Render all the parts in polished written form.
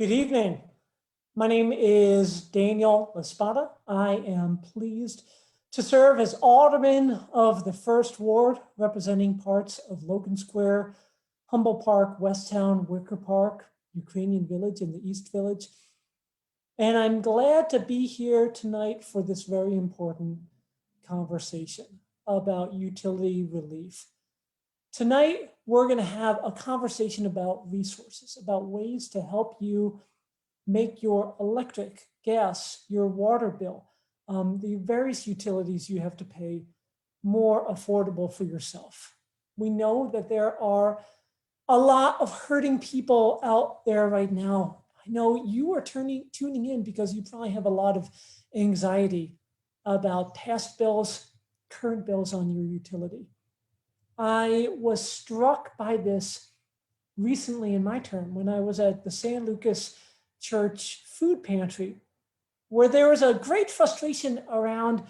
Good evening. My name is Daniel LaSpata. I am pleased to serve as Alderman of the First Ward, representing parts of Logan Square, Humboldt Park, Westtown, Wicker Park, Ukrainian Village, and the East Village. And I'm glad to be here tonight for this very important conversation about utility relief. Tonight, we're going to have a conversation about resources, about ways to help you make your electric, gas, your water bill, the various utilities you have to pay more affordable for yourself. We know that there are a lot of hurting people out there right now. I know you are tuning in because you probably have a lot of anxiety about past bills, current bills on your utility. I was struck by this recently in my term when I was at the San Lucas Church food pantry, where there was a great frustration around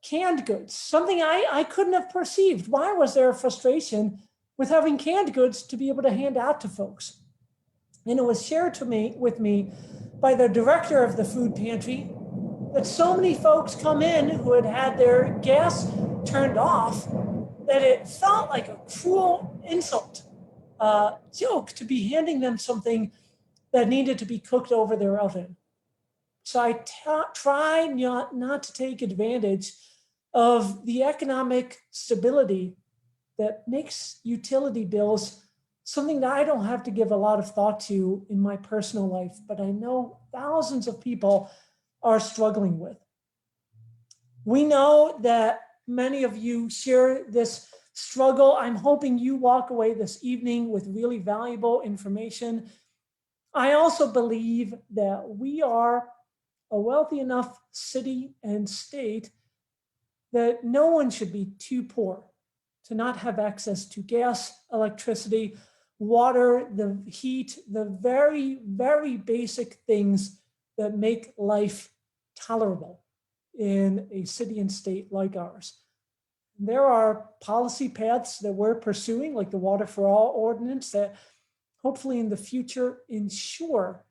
canned goods, something I couldn't have perceived. Why was there a frustration with having canned goods to be able to hand out to folks? And it was shared with me by the director of the food pantry that so many folks come in who had had their gas turned off that it felt like a cruel insult, joke to be handing them something that needed to be cooked over their oven. So I try not to take advantage of the economic stability that makes utility bills something that I don't have to give a lot of thought to in my personal life, but I know thousands of people are struggling with. We know that many of you share this struggle. I'm hoping you walk away this evening with really valuable information. I also believe that we are a wealthy enough city and state that no one should be too poor to not have access to gas, electricity, water, the heat, the very, very basic things that make life tolerable in a city and state like ours. There are policy paths that we're pursuing, like the Water for All ordinance, that hopefully in the future ensure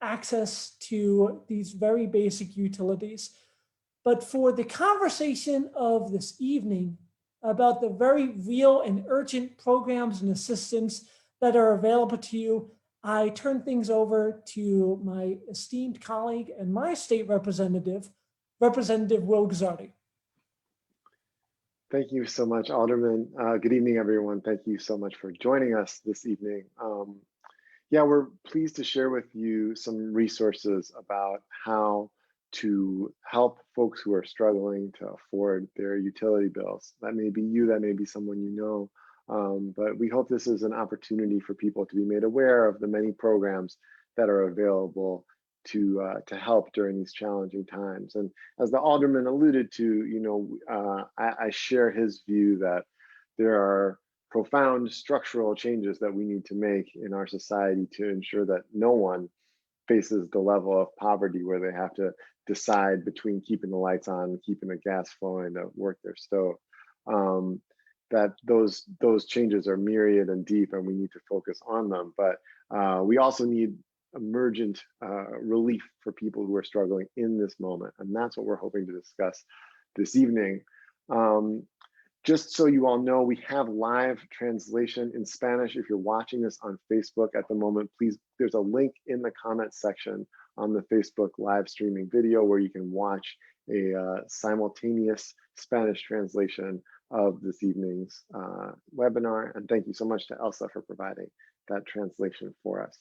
access to these very basic utilities. But for the conversation of this evening about the very real and urgent programs and assistance that are available to you, I turn things over to my esteemed colleague and my state representative, Representative Will Guzzardi. Thank you so much, Alderman. Good evening, everyone. Thank you so much for joining us this evening. Yeah, we're pleased to share with you some resources about how to help folks who are struggling to afford their utility bills. That may be you, that may be someone you know, but we hope this is an opportunity for people to be made aware of the many programs that are available to help during these challenging times. And as the Alderman alluded to, I share his view that there are profound structural changes that we need to make in our society to ensure that no one faces the level of poverty where they have to decide between keeping the lights on and keeping the gas flowing to work their stove. That those changes are myriad and deep, and we need to focus on them. But we also need emergent relief for people who are struggling in this moment. And that's what we're hoping to discuss this evening. Just so you all know, we have live translation in Spanish. If you're watching this on Facebook at the moment, please, there's a link in the comments section on the Facebook live streaming video where you can watch a simultaneous Spanish translation of this evening's webinar. And thank you so much to Elsa for providing that translation for us.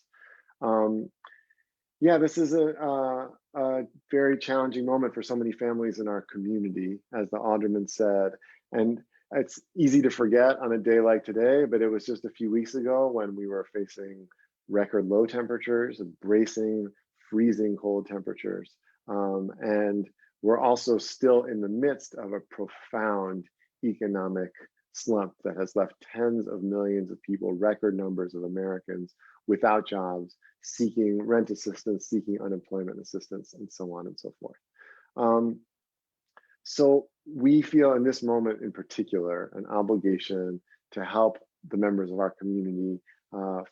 Yeah, this is a very challenging moment for so many families in our community, as the Alderman said. And it's easy to forget on a day like today, but it was just a few weeks ago when we were facing record low temperatures, bracing, freezing cold temperatures. And we're also still in the midst of a profound economic slump that has left tens of millions of people, record numbers of Americans without jobs, seeking rent assistance, seeking unemployment assistance, and so on and so forth. So we feel in this moment in particular an obligation to help the members of our community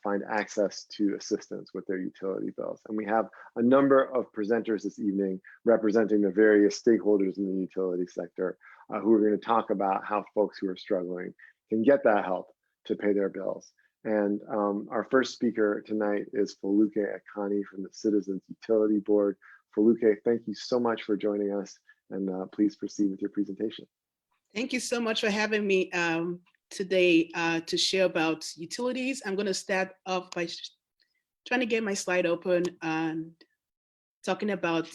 find access to assistance with their utility bills. And we have a number of presenters this evening representing the various stakeholders in the utility sector who are going to talk about how folks who are struggling can get that help to pay their bills. And our first speaker tonight is Foluke Akani from the Citizens Utility Board. Foluke, thank you so much for joining us, and please proceed with your presentation. Thank you so much for having me today to share about utilities. I'm going to start off by trying to get my slide open and talking about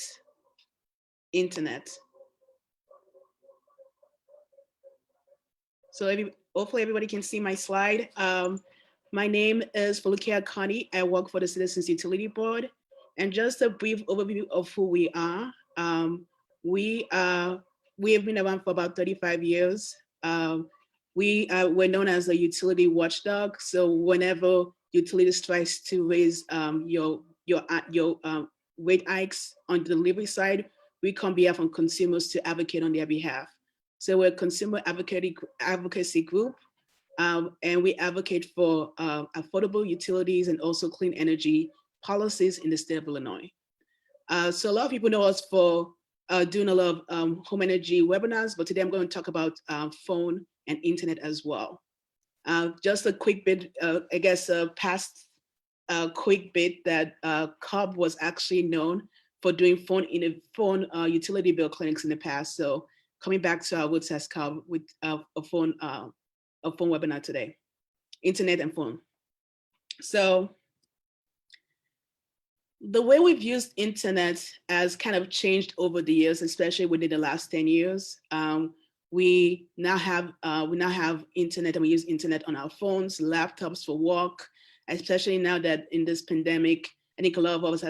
internet. So hopefully everybody can see my slide. My name is Foluke Akani. I work for the Citizens Utility Board. And just a brief overview of who we are. We have been around for about 35 years. We're known as a utility watchdog. So whenever utilities tries to raise your rate hikes on the delivery side, we come on behalf of consumers to advocate on their behalf. So we're a consumer advocacy group, and we advocate for affordable utilities and also clean energy policies in the state of Illinois. So a lot of people know us for doing a lot of home energy webinars, but today I'm going to talk about phone and internet as well. Just a quick bit, I guess a past quick bit that CUB was actually known for doing phone utility bill clinics in the past. So coming back to our roots as CUB with a phone webinar today, internet and phone. So the way we've used internet has kind of changed over the years, especially within the last 10 years. We now have internet, and we use internet on our phones, laptops for work, especially now that in this pandemic, I think a lot of us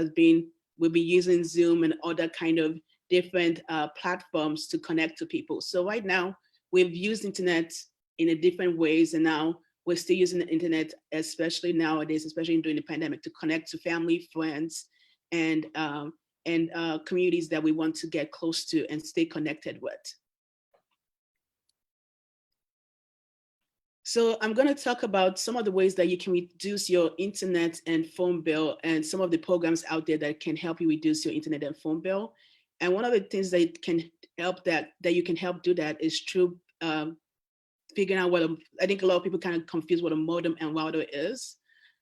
we'll be using Zoom and other kind of different platforms to connect to people. So right now we've used internet in a different ways, and now we're still using the internet, especially nowadays, especially during the pandemic, to connect to family, friends, and communities that we want to get close to and stay connected with. So I'm going to talk about some of the ways that you can reduce your internet and phone bill, and some of the programs out there that can help you reduce your internet and phone bill. And one of the things that can help that you can help do that is through figuring out I think a lot of people kind of confuse what a modem and router is.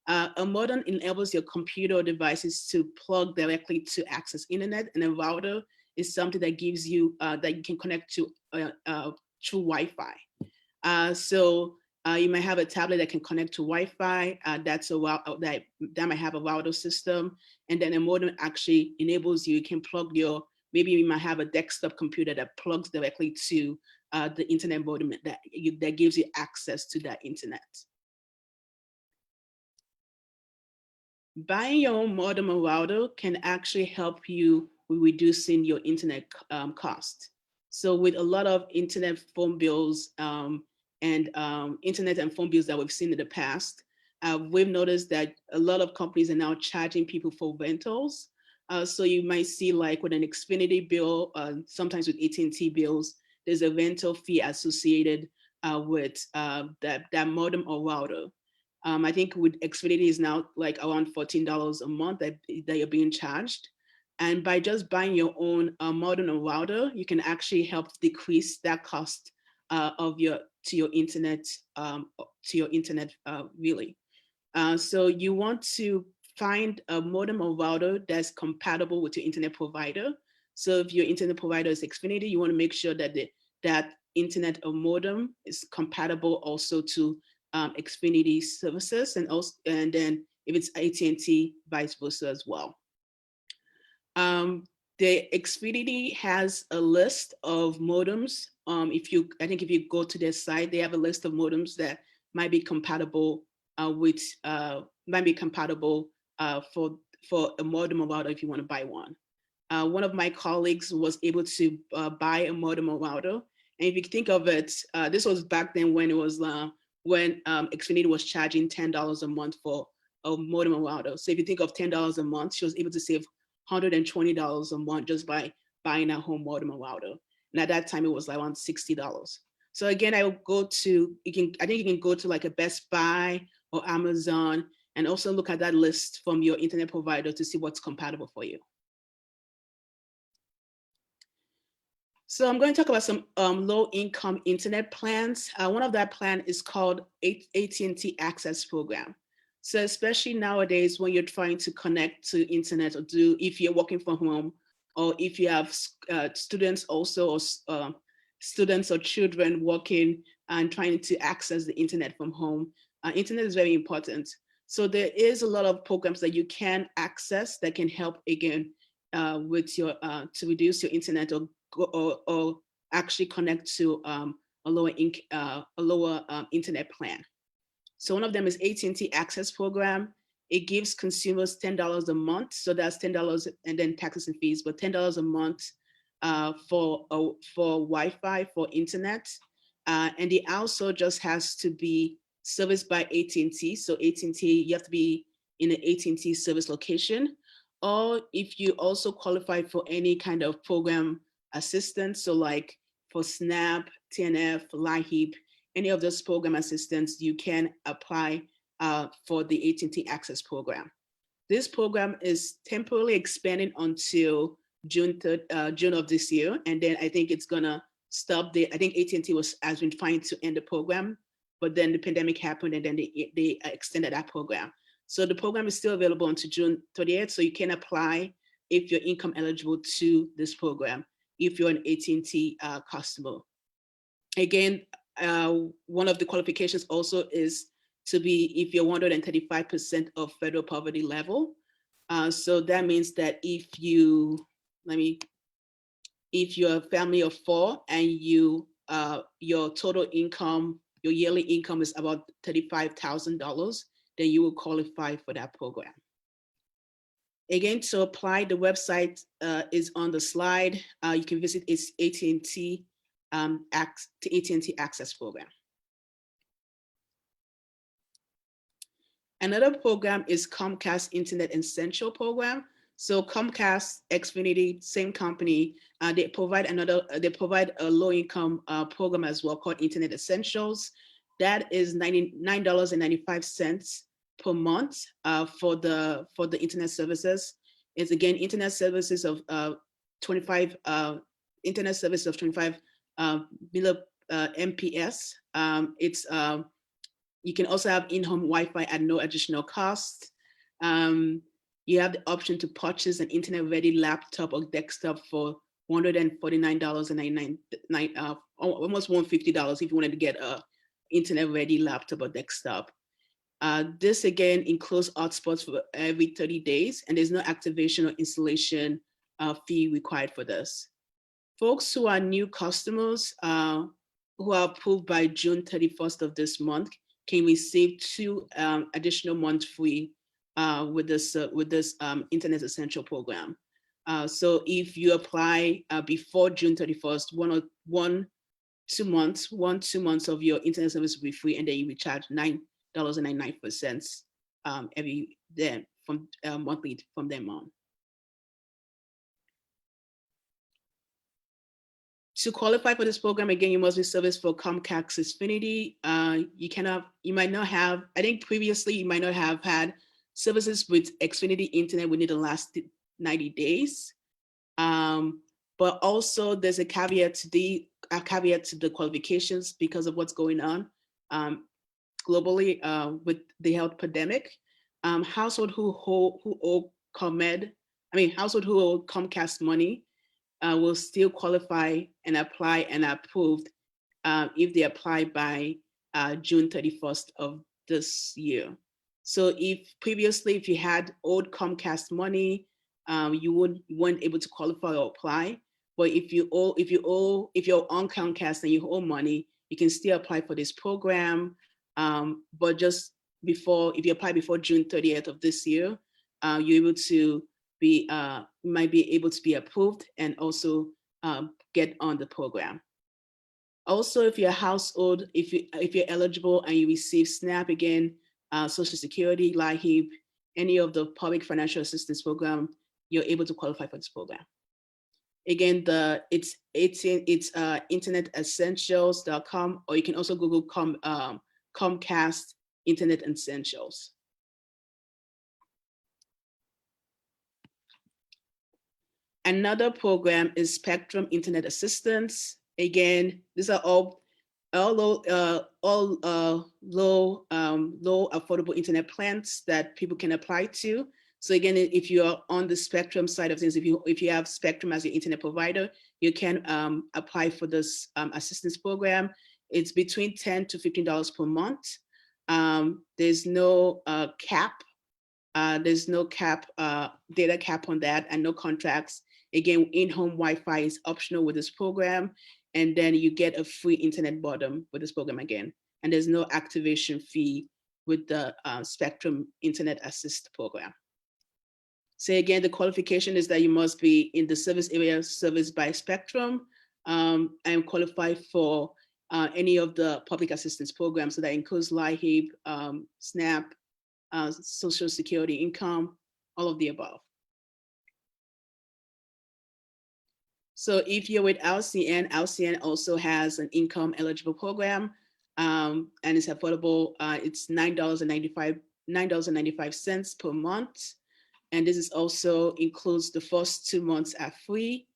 A modem enables your computer or devices to plug directly to access internet, and a router is something that gives you, that you can connect to through Wi-Fi. So you might have a tablet that can connect to Wi-Fi. That might have a router system, and then a modem actually enables you can plug maybe you might have a desktop computer that plugs directly to the internet modem that gives you access to that internet. Buying your own modem or router can actually help you with reducing your internet cost. So with a lot of internet phone bills internet and phone bills that we've seen in the past, we've noticed that a lot of companies are now charging people for rentals. So you might see, like with an Xfinity bill, sometimes with AT&T bills, there's a rental fee associated with that modem or router. I think with Xfinity is now like around $14 a month that you're being charged. And by just buying your own modem or router, you can actually help decrease that cost to your internet really. So you want to find a modem or router that's compatible with your internet provider. So if your internet provider is Xfinity, you want to make sure that that internet or modem is compatible also to Xfinity services, and then if it's AT&T, vice versa as well. The Xfinity has a list of modems. If you go to their site, they have a list of modems that might be compatible for a modem or router if you want to buy one. One of my colleagues was able to buy a modem or router, and if you think of it, this was back then when it was when Xfinity was charging $10 a month for a modem or router. So if you think of $10 a month, she was able to save $120 a month just by buying a home modem or router. And at that time, it was like around $60. So again, I think you can go to like a Best Buy or Amazon, and also look at that list from your internet provider to see what's compatible for you. So I'm going to talk about some low-income internet plans. One of that plan is called AT Access Program. So especially nowadays when you're trying to connect to internet, or if you're working from home, or if you have students also, or students or children working and trying to access the internet from home, internet is very important. So there is a lot of programs that you can access that can help again with your to reduce your internet or actually connect to a lower internet plan. So one of them is AT Access Program. It gives consumers $10 a month. So that's $10 and then taxes and fees, but $10 a month for Wi-Fi, for internet. And it also just has to be serviced by AT&T. So AT&T, you have to be in an AT&T service location. Or if you also qualify for any kind of program assistance, so like for SNAP, TNF, LIHEAP, any of those program assistance, you can apply for the AT&T Access Program. This program is temporarily expanding until June of this year, and then I think it's gonna stop there. I think AT&T has been trying to end the program, but then the pandemic happened, and then they extended that program. So the program is still available until June 30th, so you can apply if you're income eligible to this program, if you're an AT&T customer. Again, one of the qualifications also is to be if you're 135% of federal poverty level. So that means that if you're a family of 4 and your total income, your yearly income is about $35,000, then you will qualify for that program. Again, to apply, the website is on the slide. You can visit AT&T Access Program. Another program is Comcast Internet Essential Program. So Comcast, Xfinity, same company. They provide a low-income program as well called Internet Essentials. That is $99.95 per month for the internet services. It's again internet services of 25 internet service of 25 MPS. You can also have in-home Wi-Fi at no additional cost. You have the option to purchase an internet-ready laptop or desktop for $149.99, almost $150 if you wanted to get a internet-ready laptop or desktop. This again includes hotspots for every 30 days, and there's no activation or installation fee required for this. Folks who are new customers who are approved by June 31st of this month can receive 2 additional months free with this Internet Essential Program. So if you apply before June 31st, 2 months of your internet service will be free, and then you will charge $9.99 every then from monthly from them on. To qualify for this program, again, you must be serviced for Comcast Xfinity. You might not have, I think previously you might not have had services with Xfinity Internet within the last 90 days. But also there's a caveat to the qualifications because of what's going on globally with the health pandemic. Household who owe Comcast money will still qualify and apply and approved if they apply by June 31st of this year. So if you had owed Comcast money, you weren't able to qualify or apply. But if you're on Comcast and you owe money, you can still apply for this program. But just if you apply before June 30th of this year, you're able to might be able to be approved and also get on the program. Also, if you're a household, if you're eligible and you receive SNAP again, Social Security, LIHEAP, any of the public financial assistance program, you're able to qualify for this program. Again, it's internetessentials.com, or you can also Google Comcast Internet Essentials. Another program is Spectrum Internet Assistance. Again, these are all low affordable internet plans that people can apply to. So again, if you're on the Spectrum side of things, if you have Spectrum as your internet provider, you can apply for this assistance program. It's between $10 to $15 per month. There's no cap. There's no cap, data cap on that, and no contracts. Again, in-home Wi-Fi is optional with this program, and then you get a free internet modem with this program again. And there's no activation fee with the Spectrum Internet Assist program. So again, the qualification is that you must be in the service area serviced by Spectrum and qualify for any of the public assistance programs. So that includes LIHEAP, SNAP, Social Security income, all of the above. So if you're with LCN, LCN also has an income eligible program, and it's affordable. It's $9.95 per month. And this is also includes the first 2 months are free,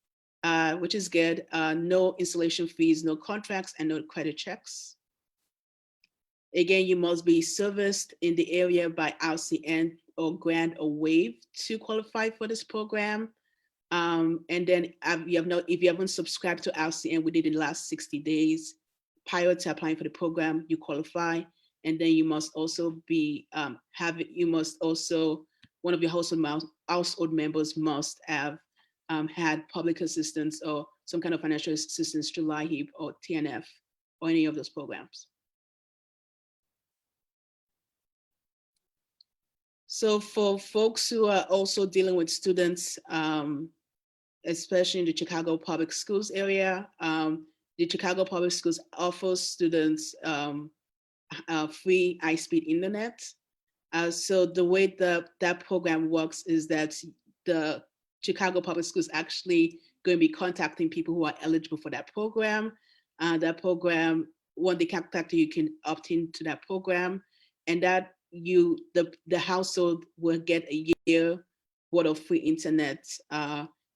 which is good. No installation fees, no contracts, and no credit checks. Again, you must be serviced in the area by LCN or grant or waive to qualify for this program. And then if you haven't subscribed to LCN within the last 60 days prior to applying for the program, you qualify. And then you must also be one of your household members must have had public assistance or some kind of financial assistance through LIHEAP or TNF or any of those programs. So for folks who are also dealing with students, especially in the Chicago public schools area, the Chicago public schools offers students free high-speed internet. So the way that program works is that the Chicago public schools actually going to be contacting people who are eligible for that program. That program, when they contact you, you can opt into that program, and that the household will get a year worth of free internet,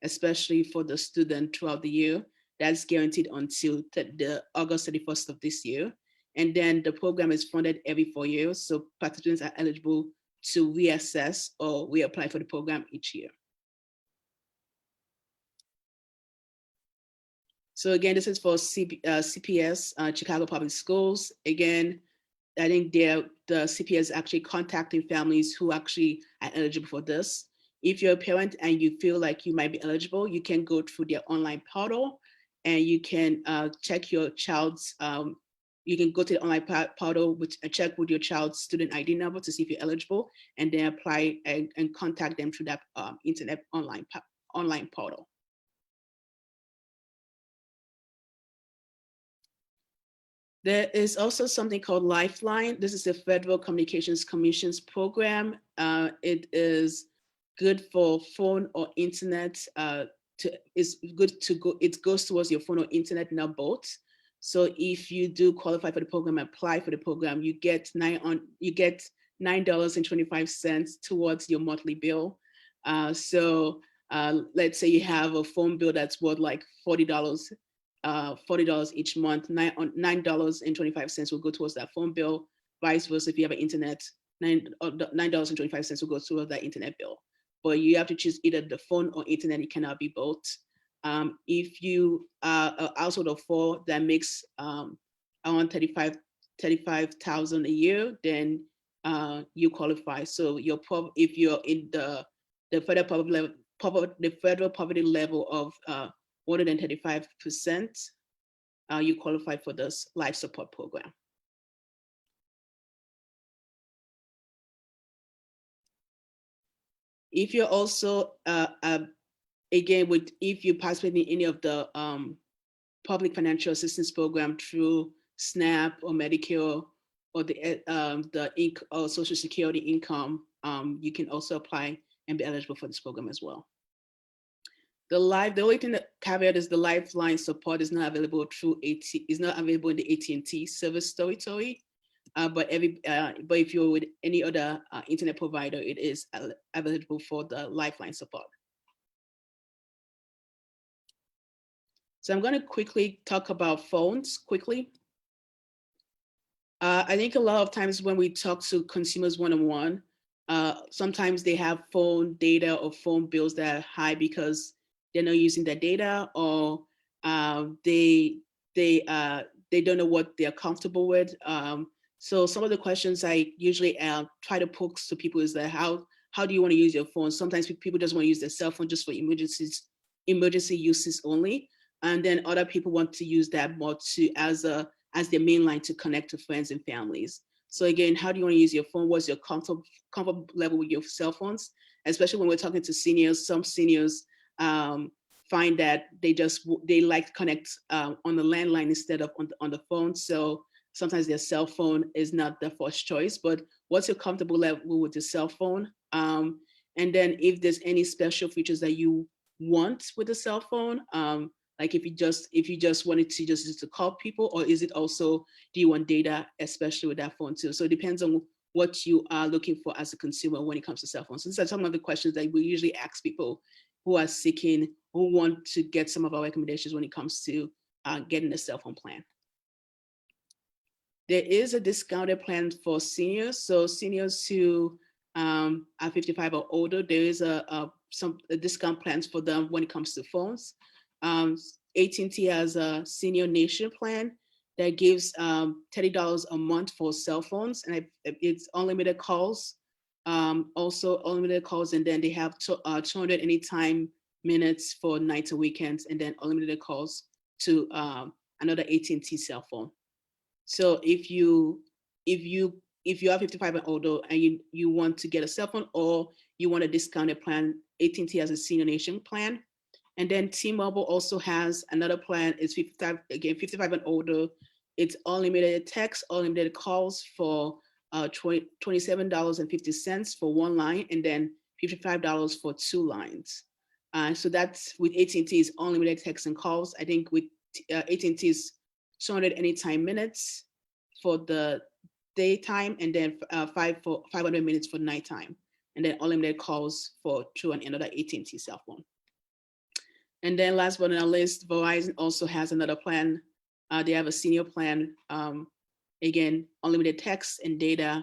especially for the student throughout the year. That's guaranteed until the August 31st of this year. And then the program is funded every 4 years. So participants are eligible to reassess or reapply for the program each year. So again, this is for CPS, Chicago Public Schools. Again, I think the CPS is actually contacting families who actually are eligible for this. If you're a parent and you feel like you might be eligible, you can go through their online portal and you can check your child's, you can go to the online portal, check with your child's student ID number to see if you're eligible, and then apply and contact them through that internet online portal. There is also something called Lifeline. This is the Federal Communications Commission's program. It is good for phone or internet. It goes towards your phone or internet, not both. So if you do qualify for the program, apply for the program, you get $9.25 towards your monthly bill. So let's say you have a phone bill that's worth like $40 each month. $9.25 will go towards that phone bill. Vice versa, if you have an internet, $9.25 will go towards that internet bill. But you have to choose either the phone or internet. It cannot be both. If you are a household of 4 that makes around $35,000 a year, then you qualify. So if you're in the federal poverty level of more than 35%, you qualify for this life support program. If you're also, if you participate in any of the public financial assistance program through SNAP or Medicare or the Social Security income, you can also apply and be eligible for this program as well. The only thing that caveat is the Lifeline support is not available through is not available in the AT&T service territory. but if you're with any other internet provider, it is available for the Lifeline support. So I'm going to quickly talk about phones quickly. I think a lot of times when we talk to consumers one-on-one, sometimes they have phone data or phone bills that are high because they're not using their data, or they don't know what they're comfortable with. So some of the questions I usually try to poke to people is that how do you want to use your phone? Sometimes people just want to use their cell phone just for emergency uses only, and then other people want to use that more as their main line to connect to friends and families. So again, how do you want to use your phone? What's your comfort level with your cell phones? Especially when we're talking to seniors, some seniors find that they like to connect on the landline instead of on the phone. So sometimes their cell phone is not the first choice, but what's your comfortable level with your cell phone? And then if there's any special features that you want with the cell phone, like if you just wanted to just to call people, or is it also, do you want data, especially with that phone too? So it depends on what you are looking for as a consumer when it comes to cell phones. So these are some of the questions that we usually ask people who are seeking, who want to get some of our recommendations when it comes to getting a cell phone plan. There is a discounted plan for seniors. So seniors who are 55 or older, there is some discount plans for them when it comes to phones. AT&T has a Senior Nation plan that gives $30 a month for cell phones, and it's unlimited calls, also unlimited calls, and then they have 200 anytime minutes for nights and weekends, and then unlimited calls to another AT&T cell phone. So if you are 55 and older and you want to get a cell phone, or you want a discounted plan, AT&T has a Senior Nation plan. And then T-Mobile also has another plan. It's 55 and older. It's unlimited text, unlimited calls for $27.50 for one line, and then $55 for two lines. So that's with AT&T's unlimited text and calls. I think with AT&T's 200 anytime minutes for the daytime, and then 500 minutes for nighttime, and then unlimited calls for through another AT&T cell phone. And then last but not least, Verizon also has another plan. They have a senior plan. Again, unlimited text and data,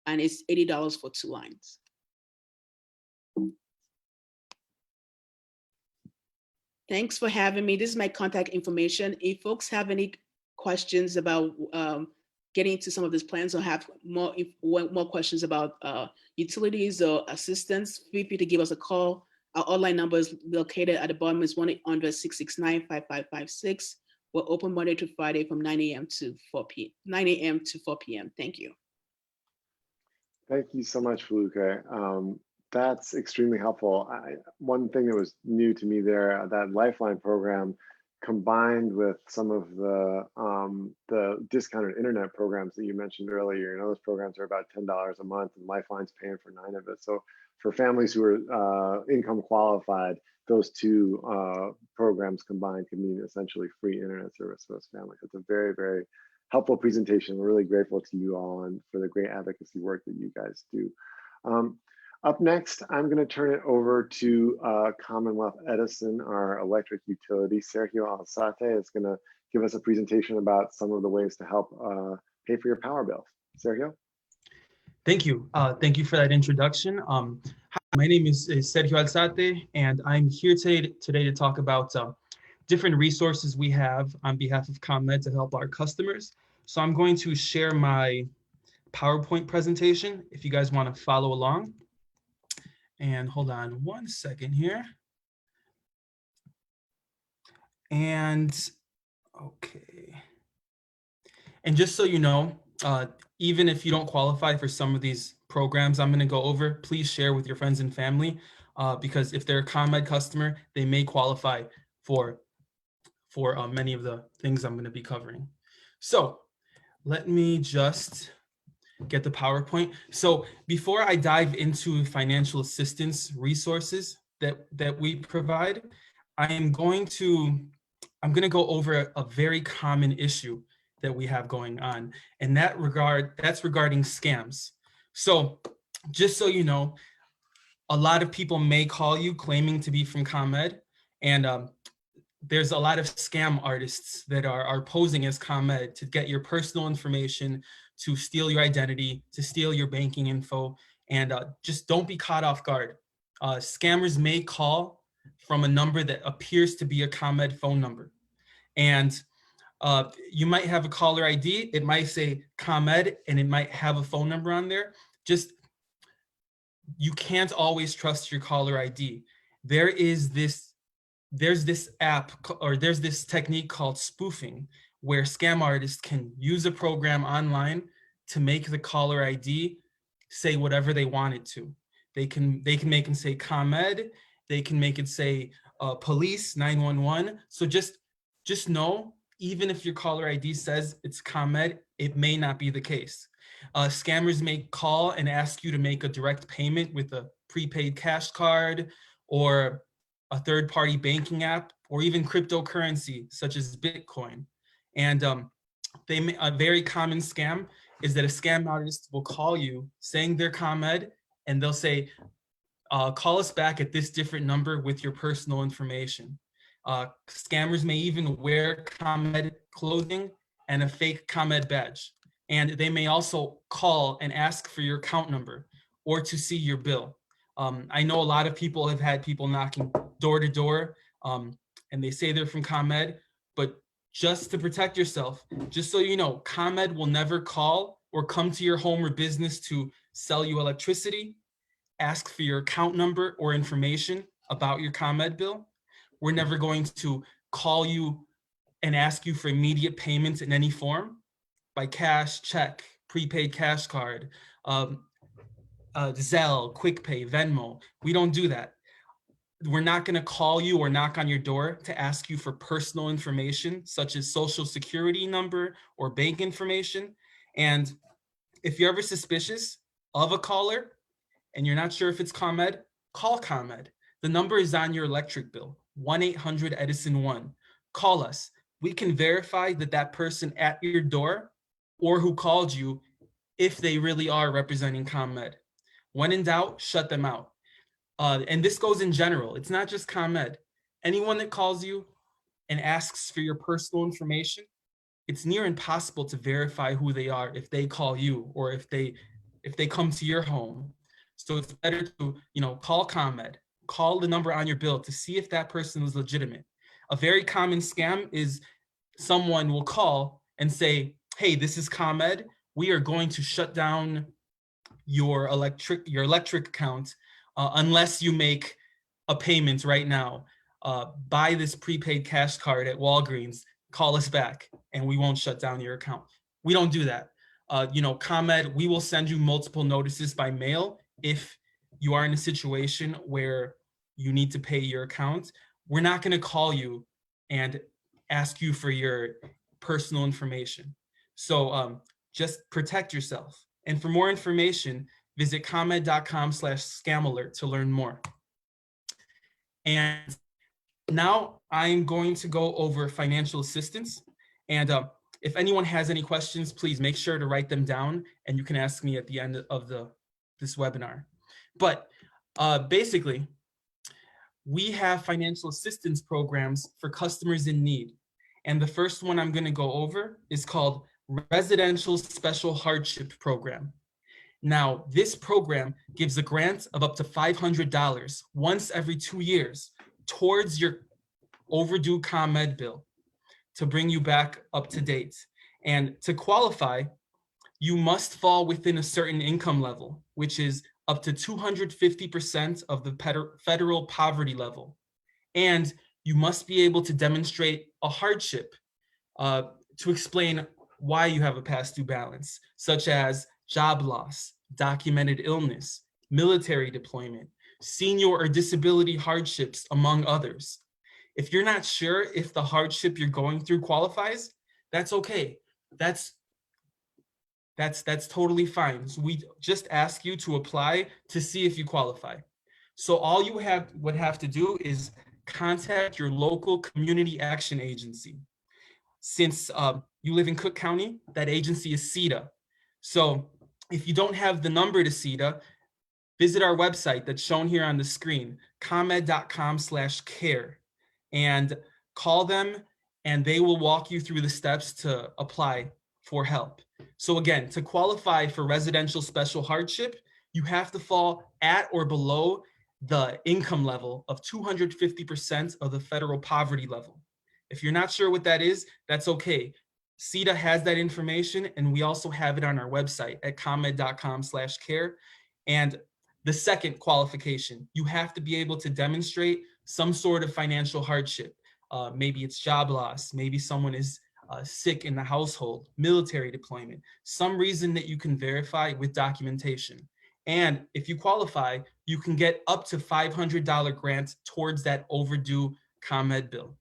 and it's $80 for two lines. Thanks for having me. This is my contact information. If folks have any questions about getting into some of these plans, or have more questions about utilities or assistance, feel free to give us a call. Our online number is located at the bottom. Is 1-800-669-5556. We're open Monday to Friday from 9 a.m. to 4 p.m. Thank you. Thank you so much, Felipe. That's extremely helpful. One thing that was new to me there, that Lifeline program, combined with some of the discounted internet programs that you mentioned earlier. Those programs are about $10 a month, and Lifeline's paying for 9 of it. So for families who are income qualified, those two programs combined can mean essentially free internet service for those families. It's a very, very helpful presentation. We're really grateful to you all and for the great advocacy work that you guys do. Up next, I'm going to turn it over to Commonwealth Edison, our electric utility. Sergio Alzate is going to give us a presentation about some of the ways to help pay for your power bills. Sergio? Thank you. Thank you for that introduction. Hi, my name is Sergio Alzate, and I'm here today to talk about different resources we have on behalf of ComEd to help our customers. So I'm going to share my PowerPoint presentation if you guys want to follow along. And hold on one second here. And okay. And just so you know, even if you don't qualify for some of these programs I'm going to go over, please share with your friends and family, because if they're a ComEd customer, they may qualify for many of the things I'm going to be covering. So let me just get the PowerPoint. So before I dive into financial assistance resources that we provide, I'm going to go over a very common issue that we have going on. And that's regarding scams. So just so you know, a lot of people may call you claiming to be from ComEd, and there's a lot of scam artists that are posing as ComEd to get your personal information, to steal your identity, to steal your banking info, and just don't be caught off guard. Scammers may call from a number that appears to be a ComEd phone number. And you might have a caller ID, it might say ComEd, and it might have a phone number on there. Just, you can't always trust your caller ID. There's this app, or there's this technique called spoofing, where scam artists can use a program online to make the caller ID say whatever they want it to. They can make it say ComEd, they can make it say police 911. So just know, even if your caller ID says it's ComEd, it may not be the case. Scammers may call and ask you to make a direct payment with a prepaid cash card, or a third-party banking app, or even cryptocurrency such as Bitcoin. And a very common scam is that a scam artist will call you saying they're ComEd, and they'll say, call us back at this different number with your personal information. Scammers may even wear ComEd clothing and a fake ComEd badge. And they may also call and ask for your account number or to see your bill. I know a lot of people have had people knocking door to door, and they say they're from ComEd, but just to protect yourself, just so you know, ComEd will never call or come to your home or business to sell you electricity, ask for your account number or information about your ComEd bill. We're never going to call you and ask you for immediate payments in any form, by cash, check, prepaid cash card, Zelle, QuickPay, Venmo. We don't do that. We're not going to call you or knock on your door to ask you for personal information, such as social security number or bank information. And if you're ever suspicious of a caller and you're not sure if it's ComEd, call ComEd. The number is on your electric bill, 1-800-EDISON-1. Call us. We can verify that that person at your door or who called you, if they really are representing ComEd. When in doubt, shut them out. And this goes in general. It's not just ComEd. Anyone that calls you and asks for your personal information, it's near impossible to verify who they are if they call you or if they come to your home. So it's better to, call ComEd, call the number on your bill to see if that person is legitimate. A very common scam is someone will call and say, hey, this is ComEd. We are going to shut down your electric account unless you make a payment right now. Buy this prepaid cash card at Walgreens, call us back, and we won't shut down your account. We don't do that. ComEd, we will send you multiple notices by mail if you are in a situation where you need to pay your account. We're not going to call you and ask you for your personal information. So just protect yourself. And for more information, visit comed.com/scamalert to learn more. And now I'm going to go over financial assistance. And if anyone has any questions, please make sure to write them down, and you can ask me at the end of this webinar. But basically, we have financial assistance programs for customers in need. And the first one I'm going to go over is called Residential Special Hardship Program. Now, this program gives a grant of up to $500 once every 2 years towards your overdue ComEd bill to bring you back up to date. And to qualify, you must fall within a certain income level, which is up to 250% of the federal poverty level. And you must be able to demonstrate a hardship to explain why you have a past due balance, such as job loss, documented illness, military deployment, senior or disability hardships, among others. If you're not sure if the hardship you're going through qualifies, that's okay. That's totally fine. So we just ask you to apply to see if you qualify. So all you would have to do is contact your local community action agency. since you live in Cook County, that agency is CETA. So if you don't have the number to CETA, visit our website that's shown here on the screen, comed.com/care, and call them, and they will walk you through the steps to apply for help. So again, to qualify for residential special hardship, you have to fall at or below the income level of 250% of the federal poverty level. If you're not sure what that is, that's okay. CETA has that information, and we also have it on our website at comed.com/care. And the second qualification, you have to be able to demonstrate some sort of financial hardship. Maybe it's job loss, maybe someone is sick in the household, military deployment, some reason that you can verify with documentation. And if you qualify, you can get up to $500 grant towards that overdue ComEd bill.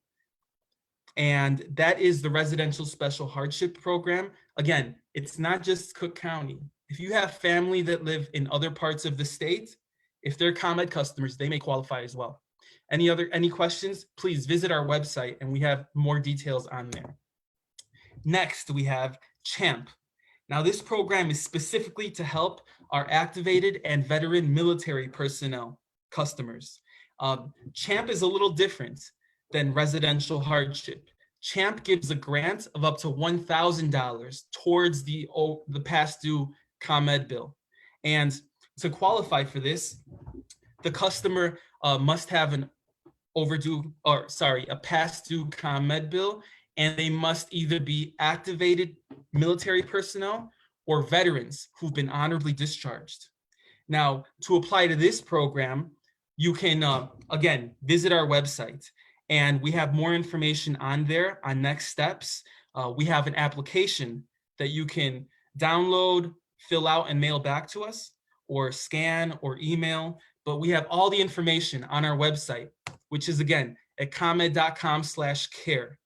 And that is the Residential Special Hardship Program. Again, it's not just Cook County. If you have family that live in other parts of the state, if they're ComEd customers, they may qualify as well. Any questions? Please visit our website, and we have more details on there. Next, we have CHAMP. Now, this program is specifically to help our activated and veteran military personnel customers. CHAMP is a little different than residential hardship. CHAMP gives a grant of up to $1,000 towards the past due ComEd bill. And to qualify for this, the customer must have a past due ComEd bill, and they must either be activated military personnel or veterans who've been honorably discharged. Now, to apply to this program, you can, again, visit our website, and we have more information on there on next steps. We have an application that you can download, fill out, and mail back to us, or scan or email. But we have all the information on our website, which is, again, at comed.com/care.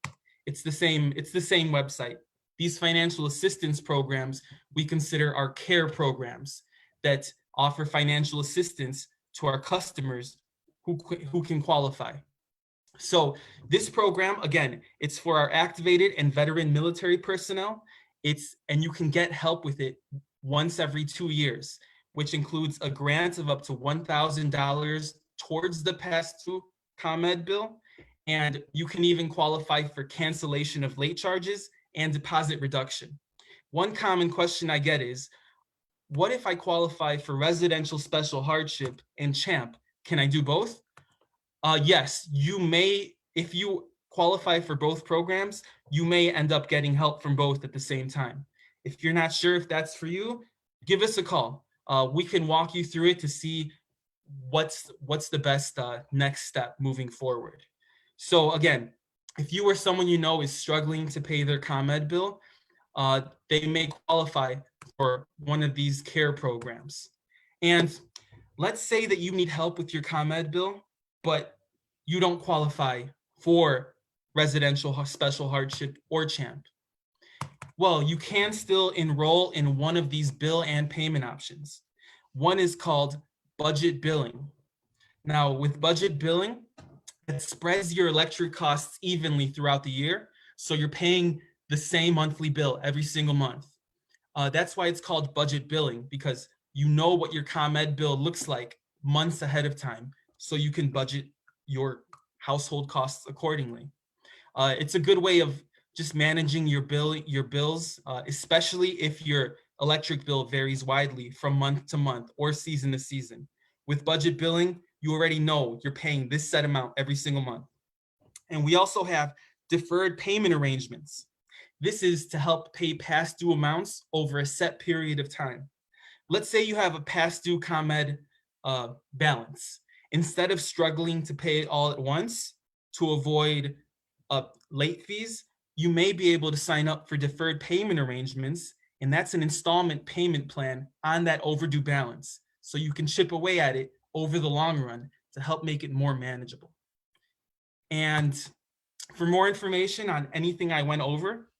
It's the same website. These financial assistance programs we consider our care programs that offer financial assistance to our customers who can qualify. So this program, again, it's for our activated and veteran military personnel. And you can get help with it once every 2 years, which includes a grant of up to $1,000 towards the past due ComEd bill. And you can even qualify for cancellation of late charges and deposit reduction. One common question I get is, what if I qualify for residential special hardship and CHAMP? Can I do both? Yes, you may. If you qualify for both programs, you may end up getting help from both at the same time. If you're not sure if that's for you, give us a call. We can walk you through it to see what's the best next step moving forward. So again, if you or someone you know is struggling to pay their ComEd bill, they may qualify for one of these care programs. And let's say that you need help with your ComEd bill, but you don't qualify for residential special hardship or CHAMP. Well, you can still enroll in one of these bill and payment options. One is called budget billing. Now, with budget billing, it spreads your electric costs evenly throughout the year, so you're paying the same monthly bill every single month. That's why it's called budget billing, because you know what your ComEd bill looks like months ahead of time, so you can budget your household costs accordingly. It's a good way of just managing your bills, especially if your electric bill varies widely from month to month or season to season. With budget billing, you already know you're paying this set amount every single month. And we also have deferred payment arrangements. This is to help pay past due amounts over a set period of time. Let's say you have a past due ComEd balance. Instead of struggling to pay it all at once to avoid late fees, you may be able to sign up for deferred payment arrangements, and that's an installment payment plan on that overdue balance. So you can chip away at it over the long run to help make it more manageable. And for more information on anything I went over,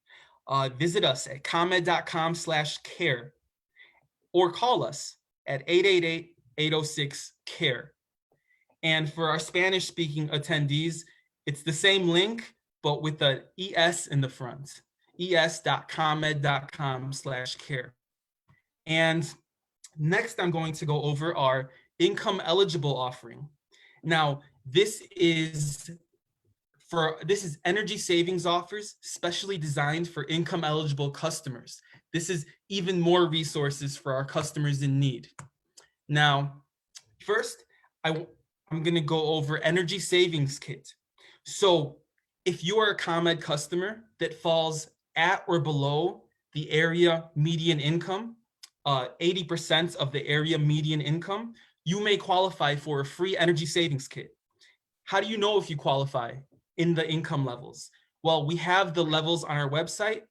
visit us at comed.com/care or call us at 888-806-CARE. And for our Spanish-speaking attendees, it's the same link, but with the ES in the front, es.commed.com/care. And next, I'm going to go over our income eligible offering. Now, this is energy savings offers specially designed for income eligible customers. This is even more resources for our customers in need. Now, first, I'm going to go over energy savings kit. So if you are a ComEd customer that falls at or below the area median income, 80% of the area median income, you may qualify for a free energy savings kit. How do you know if you qualify in the income levels? Well, we have the levels on our website,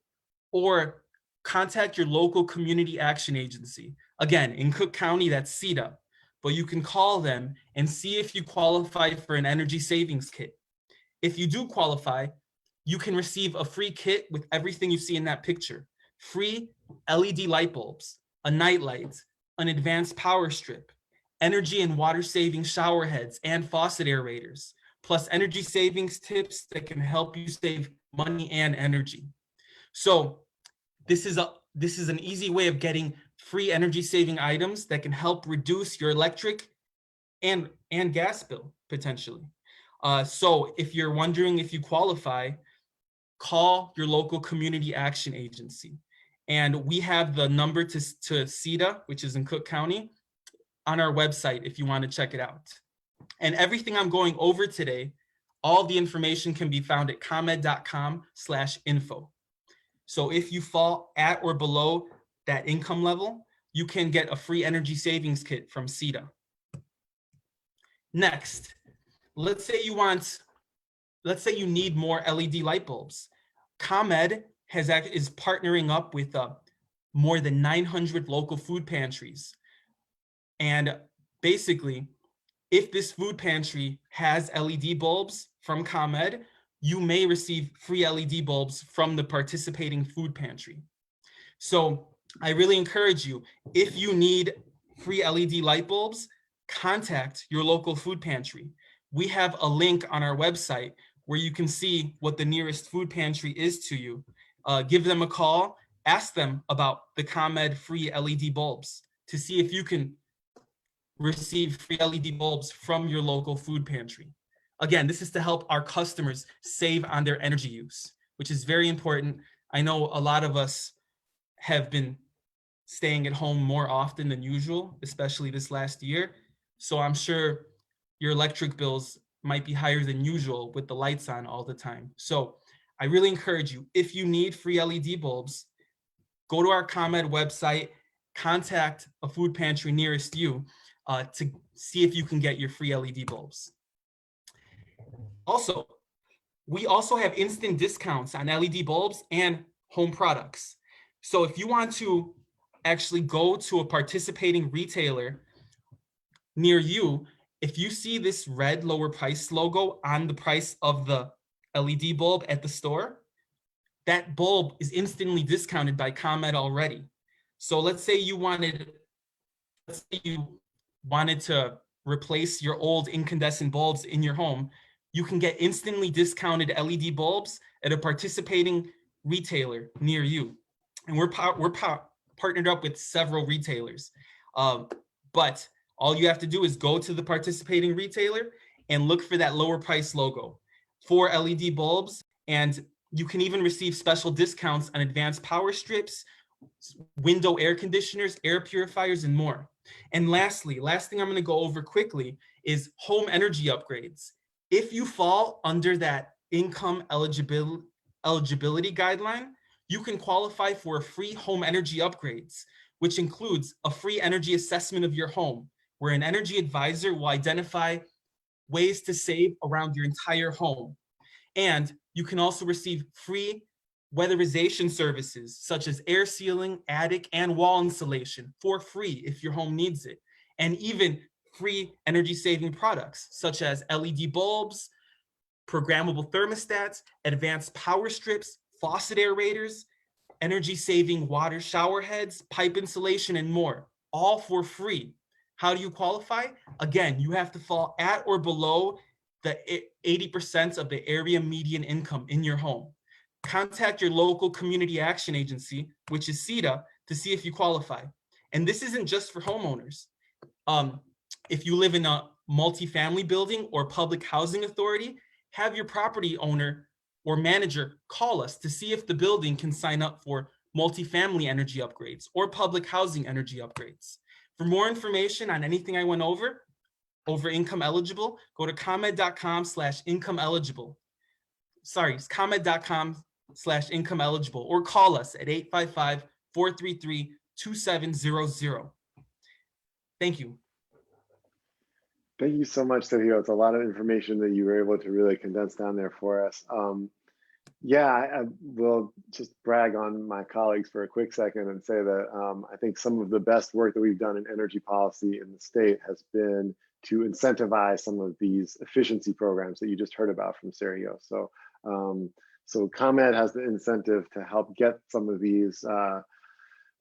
or contact your local community action agency. Again, in Cook County, that's CETA, but you can call them and see if you qualify for an energy savings kit. If you do qualify, you can receive a free kit with everything you see in that picture. Free LED light bulbs, a night light, an advanced power strip, energy and water saving shower heads and faucet aerators, plus energy savings tips that can help you save money and energy. So this is an easy way of getting free energy saving items that can help reduce your electric and gas bill potentially. So if you're wondering if you qualify, call your local community action agency. And we have the number to CETA, which is in Cook County, on our website if you want to check it out. And everything I'm going over today, all the information can be found at comed.com/info. So if you fall at or below that income level, you can get a free energy savings kit from CETA. Next, let's say you need more LED light bulbs. ComEd is partnering up with more than 900 local food pantries. And basically, if this food pantry has LED bulbs from ComEd, you may receive free LED bulbs from the participating food pantry. So I really encourage you, if you need free LED light bulbs, contact your local food pantry. We have a link on our website where you can see what the nearest food pantry is to you. Give them a call, ask them about the ComEd free LED bulbs to see if you can receive free LED bulbs from your local food pantry. Again, this is to help our customers save on their energy use, which is very important. I know a lot of us have been staying at home more often than usual, especially this last year. So I'm sure your electric bills might be higher than usual with the lights on all the time. So I really encourage you, if you need free LED bulbs, go to our ComEd website, contact a food pantry nearest you to see if you can get your free LED bulbs. Also, we also have instant discounts on LED bulbs and home products. So if you want to actually go to a participating retailer near you, if you see this red lower price logo on the price of the LED bulb at the store, that bulb is instantly discounted by ComEd already. So let's say you wanted to replace your old incandescent bulbs in your home, you can get instantly discounted LED bulbs at a participating retailer near you. And we're partnered up with several retailers. But all you have to do is go to the participating retailer and look for that lower price logo for LED bulbs. And you can even receive special discounts on advanced power strips, window air conditioners, air purifiers, and more. And last thing I'm going to go over quickly is home energy upgrades. If you fall under that income eligibility guideline, you can qualify for free home energy upgrades, which includes a free energy assessment of your home, where an energy advisor will identify ways to save around your entire home. And you can also receive free weatherization services such as air sealing, attic, and wall insulation for free if your home needs it. And even free energy saving products such as LED bulbs, programmable thermostats, advanced power strips, faucet aerators, energy saving water shower heads, pipe insulation, and more, all for free. How do you qualify? Again, you have to fall at or below the 80% of the area median income in your home. Contact your local community action agency, which is CETA, to see if you qualify. And this isn't just for homeowners. If you live in a multifamily building or public housing authority, have your property owner or manager call us to see if the building can sign up for multifamily energy upgrades or public housing energy upgrades. For more information on anything I went over income eligible, go to ComEd.com/income eligible. Sorry, ComEd.com/income eligible, or call us at 855-433-2700. Thank you. Thank you so much, Sergio. It's a lot of information that you were able to really condense down there for us. Yeah, I will just brag on my colleagues for a quick second and say that I think some of the best work that we've done in energy policy in the state has been to incentivize some of these efficiency programs that you just heard about from Sergio. So, so ComEd has the incentive to help get some of these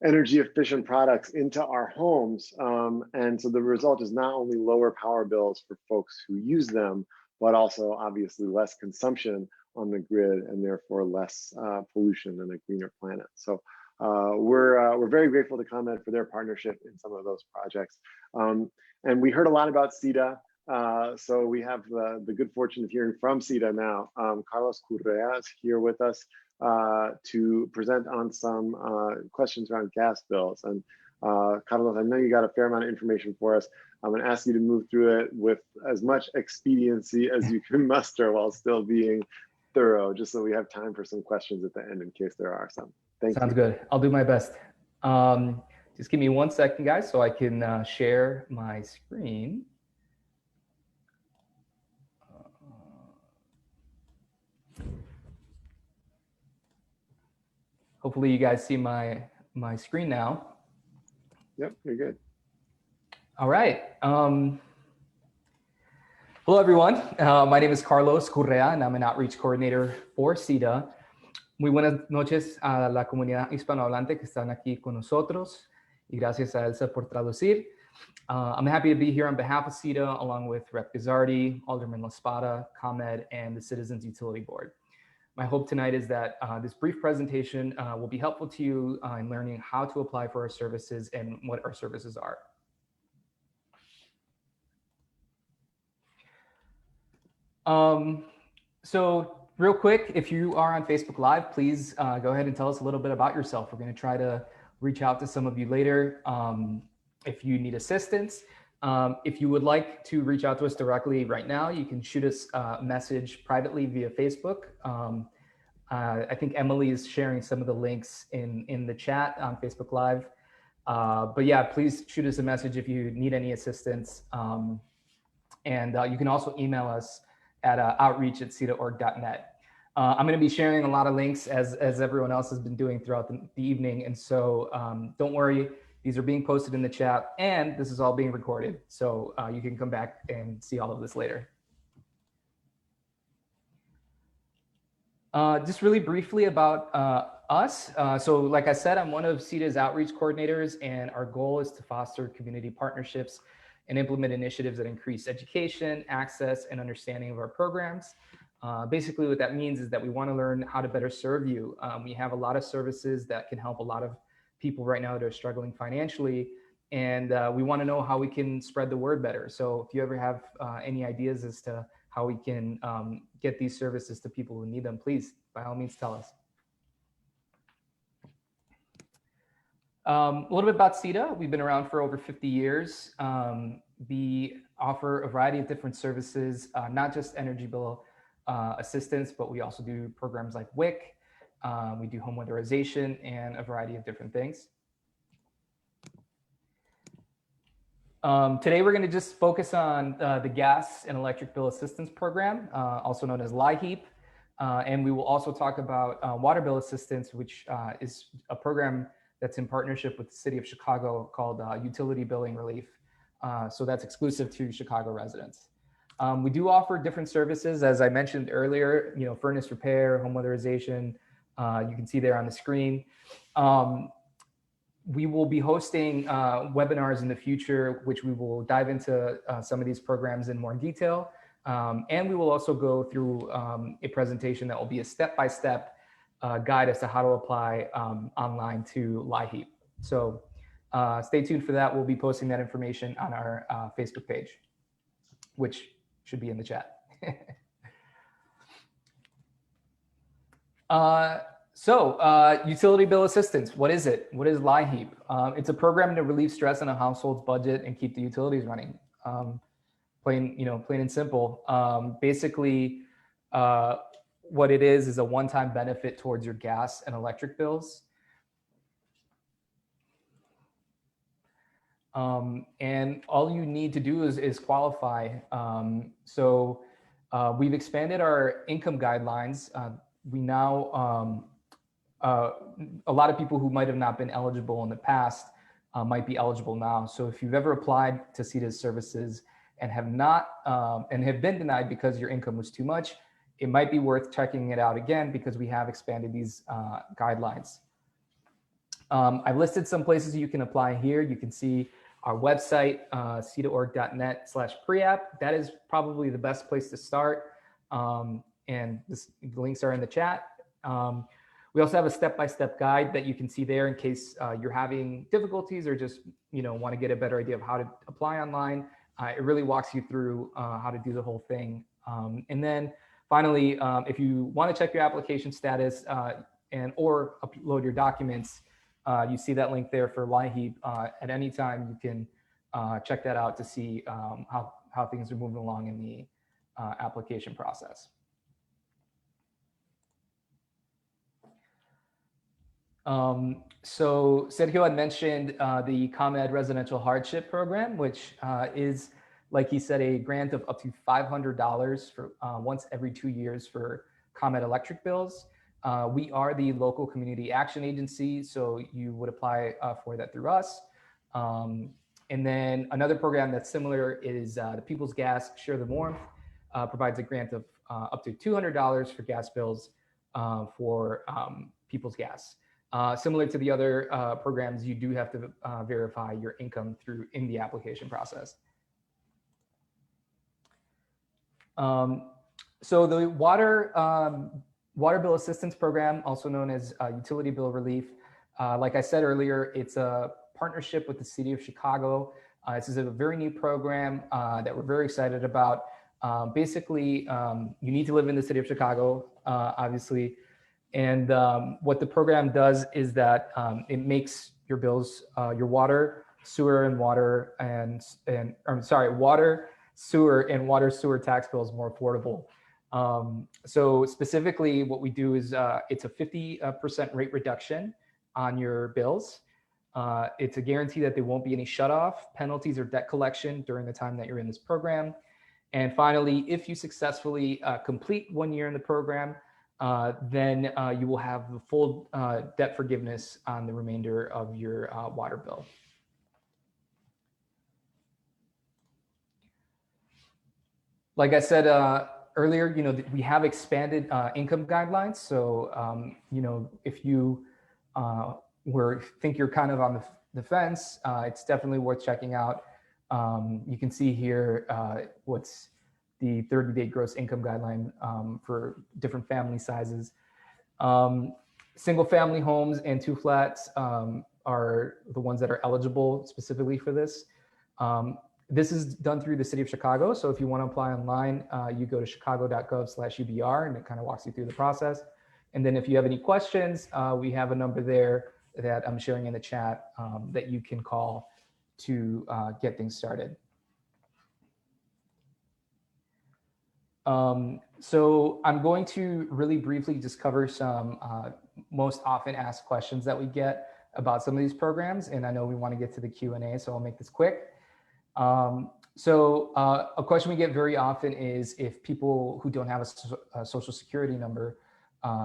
energy efficient products into our homes. And so the result is not only lower power bills for folks who use them, but also obviously less consumption on the grid and therefore less pollution and a greener planet. So we're very grateful to ComEd for their partnership in some of those projects. And we heard a lot about CETA. So we have the good fortune of hearing from CETA now. Carlos Correa is here with us to present on some questions around gas bills. And Carlos, I know you got a fair amount of information for us. I'm going to ask you to move through it with as much expediency as you can muster while still being thorough, just so we have time for some questions at the end in case there are some. Thank you. Sounds good. I'll do my best. Just give me 1 second, guys, so I can share my screen. Hopefully you guys see my screen now. Yep, you're good. All right. Hello, everyone. My name is Carlos Correa, and I'm an outreach coordinator for CETA. Muy buenas noches a la comunidad hispanohablante que están aquí con nosotros, y gracias a Elsa por traducir. I'm happy to be here on behalf of CETA, along with Rep. Guizzardi, Alderman LaSpata, ComEd, and the Citizens Utility Board. My hope tonight is that this brief presentation will be helpful to you in learning how to apply for our services and what our services are. So real quick, if you are on Facebook Live, please go ahead and tell us a little bit about yourself. We're going to try to reach out to some of you later if you need assistance. If you would like to reach out to us directly right now, you can shoot us a message privately via Facebook. I think Emily is sharing some of the links in the chat on Facebook Live. But yeah, please shoot us a message if you need any assistance. And you can also email us at outreach@ceta.org.net. I'm going to be sharing a lot of links as everyone else has been doing throughout the evening. And so don't worry. These are being posted in the chat, and this is all being recorded. So you can come back and see all of this later. Just really briefly about us. So like I said, I'm one of CETA's outreach coordinators, and our goal is to foster community partnerships and implement initiatives that increase education, access, and understanding of our programs. Basically, what that means is that we want to learn how to better serve you. We have a lot of services that can help a lot of people right now that are struggling financially, and we want to know how we can spread the word better. So if you ever have any ideas as to how we can get these services to people who need them, please, by all means, tell us. A little bit about CETA. We've been around for over 50 years. We offer a variety of different services, not just energy bill assistance, but we also do programs like WIC. We do home weatherization and a variety of different things. Today, we're going to just focus on the Gas and Electric Bill Assistance Program, also known as LIHEAP. And we will also talk about water bill assistance, which is a program that's in partnership with the city of Chicago called Utility Billing Relief. So that's exclusive to Chicago residents. We do offer different services, as I mentioned earlier, furnace repair, home weatherization. You can see there on the screen. We will be hosting webinars in the future, which we will dive into some of these programs in more detail. And we will also go through a presentation that will be a step-by-step guide as to how to apply online to LaHeap. So stay tuned for that. We'll be posting that information on our Facebook page, which should be in the chat. Utility bill assistance. What is it? What is LaHeap? It's a program to relieve stress on a household's budget and keep the utilities running. Plain and simple. Basically, what it is a one-time benefit towards your gas and electric bills. And all you need to do is qualify. We've expanded our income guidelines. We now, a lot of people who might have not been eligible in the past might be eligible now. So if you've ever applied to CEDA's services and have not, and have been denied because your income was too much, it might be worth checking it out again because we have expanded these guidelines. I've listed some places you can apply here. You can see our website, cedaorg.net/preapp. That is probably the best place to start. And the links are in the chat. We also have a step-by-step guide that you can see there in case you're having difficulties or just want to get a better idea of how to apply online. It really walks you through how to do the whole thing. And then finally, if you want to check your application status or upload your documents, you see that link there for LaHeap. At any time, you can check that out to see how things are moving along in the application process. So Sergio had mentioned the ComEd Residential Hardship Program, which is, like he said, a grant of up to $500 for once every 2 years for ComEd electric bills. We are the local community action agency, so you would apply for that through us. And then another program that's similar is the People's Gas Share the Warmth, provides a grant of up to $200 for gas bills for People's Gas. Similar to the other programs, you do have to verify your income in the application process. So the water bill assistance program, also known as utility bill relief, like I said earlier, it's a partnership with the city of Chicago. This is a very new program that we're very excited about. Basically, you need to live in the city of Chicago, obviously. And what the program does is that it makes your bills, your water, sewer, and water sewer tax bills more affordable. So specifically, what we do is it's a 50% rate reduction on your bills. It's a guarantee that there won't be any shutoff, penalties, or debt collection during the time that you're in this program. And finally, if you successfully complete 1 year in the program, then you will have the full debt forgiveness on the remainder of your water bill. Like I said earlier, we have expanded income guidelines. So, if you think you're kind of on the fence, it's definitely worth checking out. You can see here what's the 30-day gross income guideline for different family sizes. Single family homes and 2 flats are the ones that are eligible specifically for this. This is done through the city of Chicago. So if you want to apply online, you go to chicago.gov/UBR and it kind of walks you through the process. And then if you have any questions, we have a number there that I'm sharing in the chat that you can call to get things started. So I'm going to really briefly just cover some most often asked questions that we get about some of these programs. And I know we want to get to the Q&A, so I'll make this quick. A question we get very often is if people who don't have a social security number,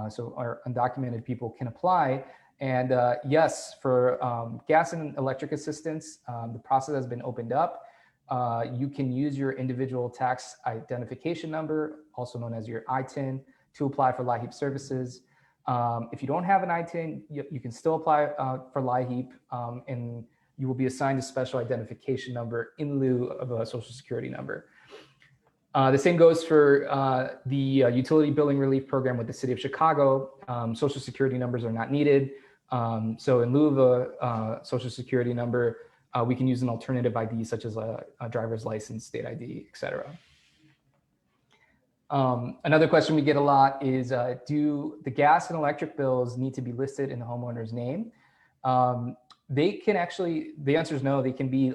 so are undocumented people, can apply. And yes, for gas and electric assistance, the process has been opened up. You can use your individual tax identification number, also known as your ITIN, to apply for LaHeap services. If you don't have an ITIN, you can still apply for LaHeap, and you will be assigned a special identification number in lieu of a social security number. The same goes for the utility billing relief program with the city of Chicago. Social security numbers are not needed. So in lieu of a social security number, we can use an alternative ID such as a driver's license, state ID, et cetera. Another question we get a lot is, do the gas and electric bills need to be listed in the homeowner's name? They can actually, the answer is no, they can be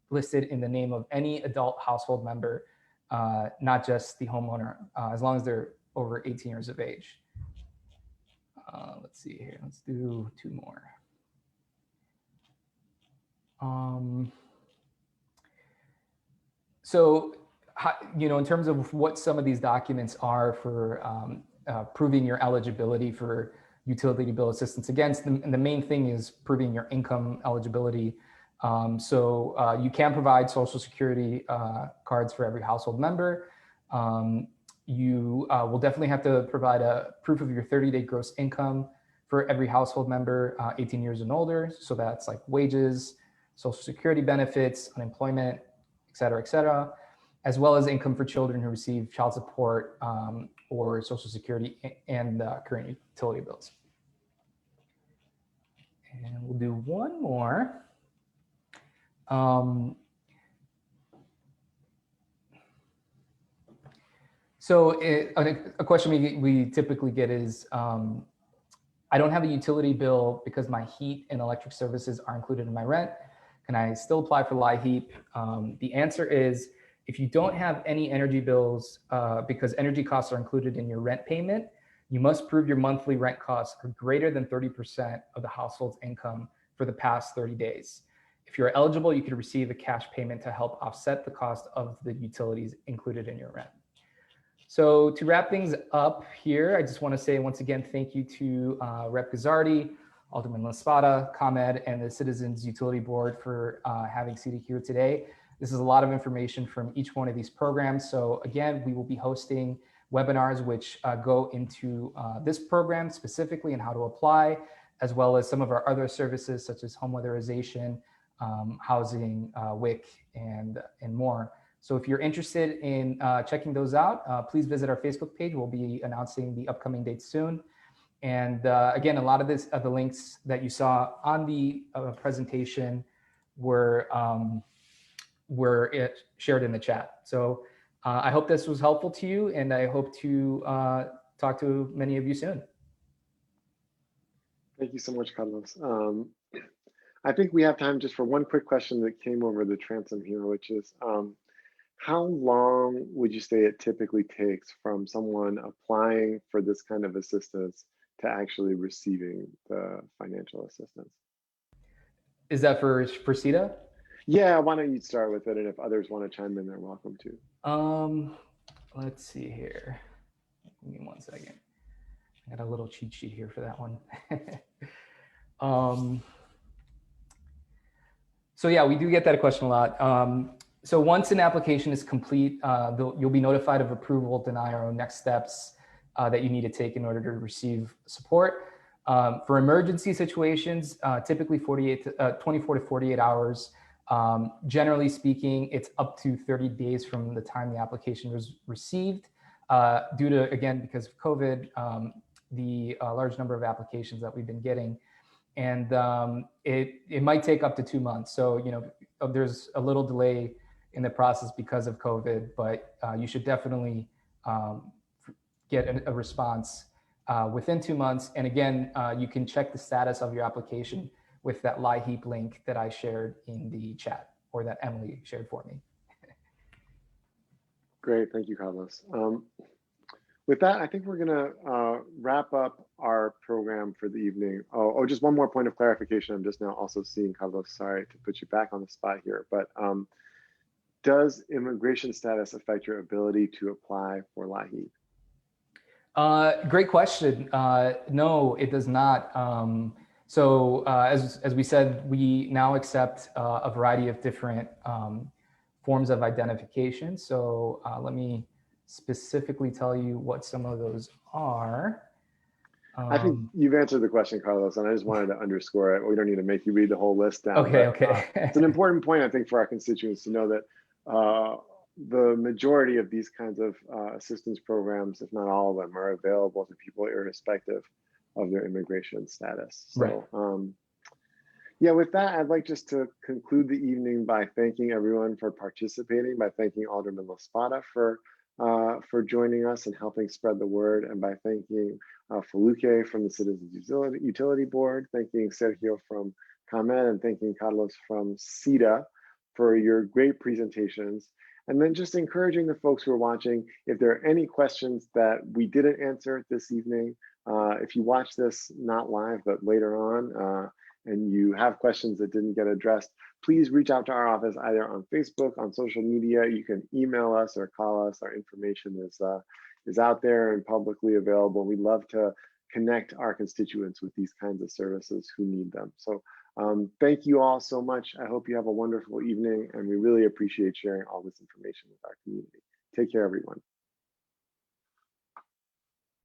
listed in the name of any adult household member, not just the homeowner, as long as they're over 18 years of age. Let's see here, let's do 2 more. So, you know, in terms of what some of these documents are for proving your eligibility for utility bill assistance, again, the main thing is proving your income eligibility. So you can provide Social Security cards for every household member. You will definitely have to provide a proof of your 30-day gross income for every household member 18 years and older. So that's like wages, Social Security benefits, unemployment, et cetera, as well as income for children who receive child support or Social Security and current utility bills. And we'll do one more. So a question we typically get is, I don't have a utility bill because my heat and electric services are included in my rent. Can I still apply for LIHEAP? The answer is, if you don't have any energy bills because energy costs are included in your rent payment, you must prove your monthly rent costs are greater than 30% of the household's income for the past 30 days. If you're eligible, you could receive a cash payment to help offset the cost of the utilities included in your rent. So to wrap things up here, I just want to say once again, thank you to Rep. Guzzardi, Alderman LaSpata, ComEd, and the Citizens Utility Board for having seated here today. This is a lot of information from each one of these programs. So again, we will be hosting webinars which go into this program specifically and how to apply, as well as some of our other services such as home weatherization, housing, WIC, and more. So if you're interested in checking those out, please visit our Facebook page. We'll be announcing the upcoming dates soon. And again, a lot of the links that you saw on the presentation were shared in the chat. So I hope this was helpful to you, and I hope to talk to many of you soon. Thank you so much, Carlos. I think we have time just for one quick question that came over the transom here, which is, how long would you say it typically takes from someone applying for this kind of assistance to actually receiving the financial assistance? Is that for CETA? Yeah, why don't you start with it, and if others want to chime in, they're welcome to. Let's see here. Give me 1 second. I got a little cheat sheet here for that one. So yeah, we do get that question a lot. So once an application is complete, you'll be notified of approval, denial, or next steps that you need to take in order to receive support. For emergency situations, typically 24 to 48 hours. Generally speaking, it's up to 30 days from the time the application was received. Due to, again, because of COVID, the large number of applications that we've been getting. And it might take up to 2 months. So, you know, there's a little delay in the process because of COVID, but you should definitely get a response within 2 months. And again, you can check the status of your application with that LIHEAP link that I shared in the chat, or that Emily shared for me. Great, thank you, Carlos. With that, I think we're gonna wrap up our program for the evening. Oh, just one more point of clarification. I'm just now also seeing, Carlos, sorry to put you back on the spot here, but does immigration status affect your ability to apply for LIHEAP? Great question. No, it does not. So as we said, we now accept a variety of different forms of identification. So let me specifically tell you what some of those are. I think you've answered the question, Carlos, and I just wanted to underscore it. We don't need to make you read the whole list down. Okay, but, okay. it's an important point, I think, for our constituents to know that the majority of these kinds of assistance programs, if not all of them, are available to people irrespective of their immigration status. So, Right. yeah, with that, I'd like just to conclude the evening by thanking everyone for participating, by thanking Alderman LaSpata for joining us and helping spread the word, and by thanking Feluke from the Citizens Utility Board, thanking Sergio from ComEd, and thanking Carlos from CETA for your great presentations. And then just encouraging the folks who are watching, if there are any questions that we didn't answer this evening, if you watch this not live, but later on, and you have questions that didn't get addressed, please reach out to our office either on Facebook, on social media. You can email us or call us. Our information is out there and publicly available. We love to connect our constituents with these kinds of services who need them. So thank you all so much. I hope you have a wonderful evening, and we really appreciate sharing all this information with our community. Take care, everyone.